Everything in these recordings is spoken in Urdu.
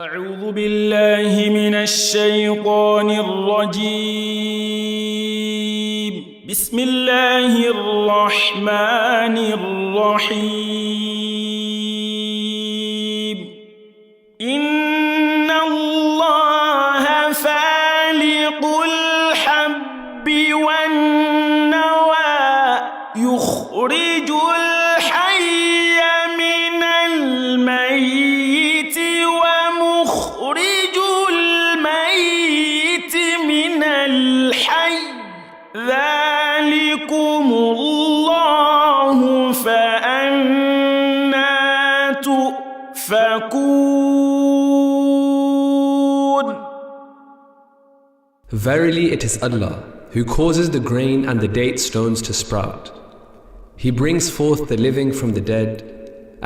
أعوذ بالله من الشيطان الرجيم. بسم الله الرحمن الرحيم. إن الله فالق الحب والنوى يخرج الحي من الميت ومخرج الميت من الحي ذلكم الله فأنى تؤفكون. Verily it is Allah who causes the grain and the date stones to sprout. He brings forth the living from the dead,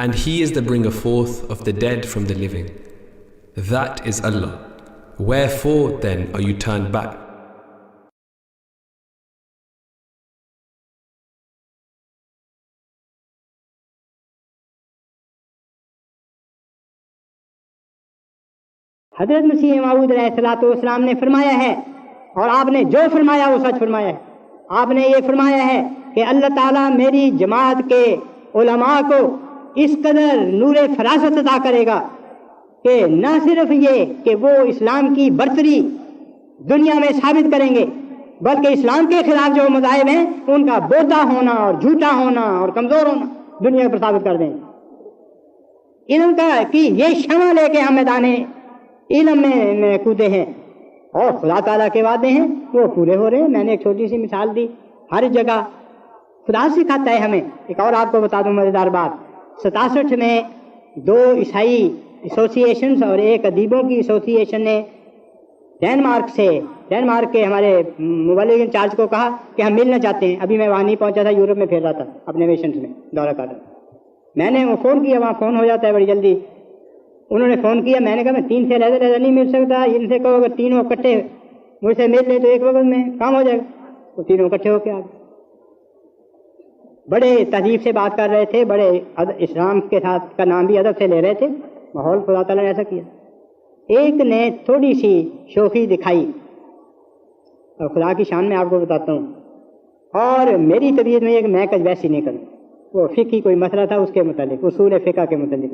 and He is the bringer forth of the dead from the living. That is Allah. Wherefore then are you turned back? حضرت مسیح موعود علیہ السلام نے فرمایا ہے، اور آپ نے جو فرمایا وہ سچ فرمایا ہے. آپ نے یہ فرمایا ہے کہ اللہ تعالیٰ میری جماعت کے علماء کو اس قدر نور فراست عطا کرے گا کہ نہ صرف یہ کہ وہ اسلام کی برتری دنیا میں ثابت کریں گے، بلکہ اسلام کے خلاف جو مذاہب ہیں ان کا بوتا ہونا اور جھوٹا ہونا اور کمزور ہونا دنیا پر ثابت کر دیں گے. علم کا کہ یہ شمع لے کے ہم میدان علم میں کودے ہیں، اور خدا تعالیٰ کے وعدے ہیں وہ پورے ہو رہے ہیں. میں نے ایک چھوٹی سی مثال دی. ہر جگہ خدا سکھاتا ہے ہمیں. ایک اور آپ کو بتا دوں مزیدار بات. 67 میں 2 عیسائی ایسوسیشنز اور ایک ادیبوں کی ایسوسیشن نے ڈینمارک کے ہمارے مبلغ انچارج کو کہا کہ ہم ملنا چاہتے ہیں. ابھی میں وہاں نہیں پہنچا تھا، یورپ میں پھر رہا تھا اپنے میشنز میں دورہ کر رہا. میں نے وہ فون کیا، وہاں فون ہو جاتا ہے بڑی جلدی. انہوں نے فون کیا، میں نے کہا میں 3 سے رہتا نہیں مل سکتا. ان سے کہو اگر تینوں اکٹھے مجھ سے مل لیں تو ایک وقت میں کام ہو جائے گا. وہ تینوں اکٹھے ہو کے آ گئے. بڑے تہذیب سے بات کر رہے تھے، بڑے اسلام کے ساتھ کا نام بھی ادب سے لے رہے تھے. ماحول خدا تعالیٰ نے ایسا کیا. ایک نے تھوڑی سی شوخی دکھائی، اور خدا کی شان میں آپ کو بتاتا ہوں، اور میری طبیعت میں ایک میں کچھ ویسی نہیں کروں. وہ فقہی کوئی مسئلہ تھا، اس کے متعلق اصول فقہ کے متعلق.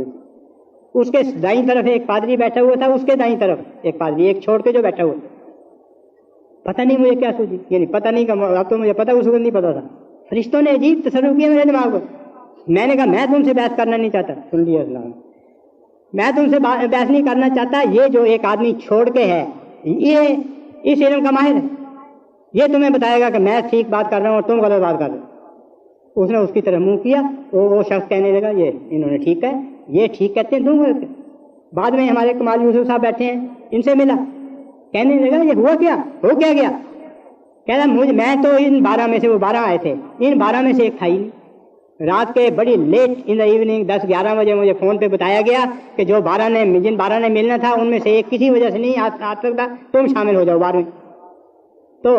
اس کے دائیں طرف ایک پادری بیٹھا ہوا تھا، اس کے دائیں طرف ایک پادری، ایک چھوڑ کے جو بیٹھا ہوا. پتہ نہیں مجھے کیا سوچی، یعنی پتہ نہیں کہ اب تو مجھے پتہ اس وقت نہیں پتا تھا. فرشتوں نے عجیب تصرف کیا میرے دماغ کو. میں نے کہا میں تم سے بحث کرنا نہیں چاہتا. سن لیا اسلام، میں تم سے بحث نہیں کرنا چاہتا. یہ جو ایک آدمی چھوڑ کے ہے یہ اس علم کا ماہر ہے، یہ تمہیں بتائے گا کہ میں ٹھیک بات کر رہا ہوں اور تم غلط بات کر رہے ہو. اس نے اس کی طرف منہ کیا. وہ شخص کہنے لگا یہ انہوں نے ٹھیک ہے، یہ ٹھیک کہتے ہیں تم غلط. بعد میں ہمارے کمال یوسف صاحب بیٹھے ہیں، ان سے ملا. کہنے لگا یہ ہوا کیا، ہو کیا گیا؟ کہتا میں تو ان 12 میں سے، وہ 12 آئے تھے، ان 12 میں سے ایک تھا ہی نہیں. رات کے بڑی لیٹ ان دا ایوننگ 10-11 بجے مجھے فون پہ بتایا گیا کہ جن 12 نے ملنا تھا ان میں سے ایک کسی وجہ سے نہیں آ سکتا، تم شامل ہو جاؤ 12 میں. تو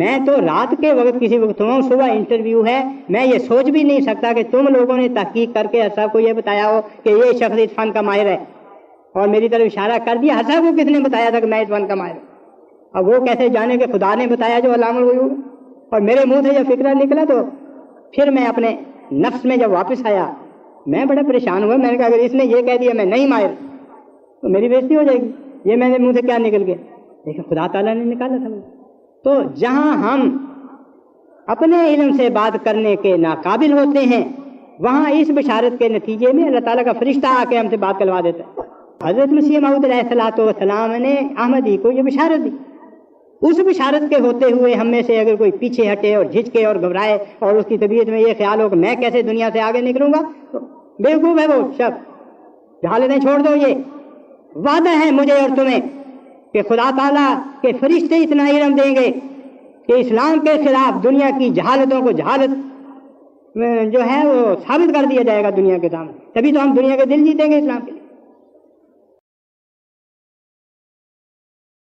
میں تو رات کے وقت کسی وقت ہوں، صبح انٹرویو ہے. میں یہ سوچ بھی نہیں سکتا کہ تم لوگوں نے تحقیق کر کے ہر صاحب کو یہ بتایا ہو کہ یہ شخص اس فن کا ماہر ہے، اور میری طرف اشارہ کر دیا. ہر صاحب کو کس نے بتایا تھا کہ میں اس فن کا ماہر ہوں؟ اب وہ کیسے جانے کہ خدا نے بتایا جو علام الغیوب. اور میرے منہ سے جب فکرہ نکلا تو پھر میں اپنے نفس میں جب واپس آیا میں بڑا پریشان ہوا. میں نے کہا اگر اس نے یہ کہہ دیا میں نہیں ماہر تو میری بےزتی ہو جائے گی. یہ میرے منہ سے کیا نکل گیا؟ لیکن خدا تعالیٰ نے نکالا تھا. تو جہاں ہم اپنے علم سے بات کرنے کے ناقابل ہوتے ہیں وہاں اس بشارت کے نتیجے میں اللہ تعالیٰ کا فرشتہ آ کے ہم سے بات کروا دیتا ہے. حضرت مسیح موعود علیہ السلام نے احمدی کو یہ بشارت دی. اس بشارت کے ہوتے ہوئے ہم میں سے اگر کوئی پیچھے ہٹے اور جھجکے اور گھبرائے اور اس کی طبیعت میں یہ خیال ہو کہ میں کیسے دنیا سے آگے نکلوں گا تو بیوقوف ہے وہ شخص. جہالتیں چھوڑ دو. یہ وعدہ ہے مجھے اور تمہیں کہ خدا تعالیٰ کے فرشتے اتنا علم دیں گے کہ اسلام کے خلاف دنیا کی جہالتوں کو جہالت جو ہے وہ ثابت کر دیا جائے گا دنیا کے سامنے. تبھی تو ہم دنیا کے دل جیتیں گے اسلام کے لیے.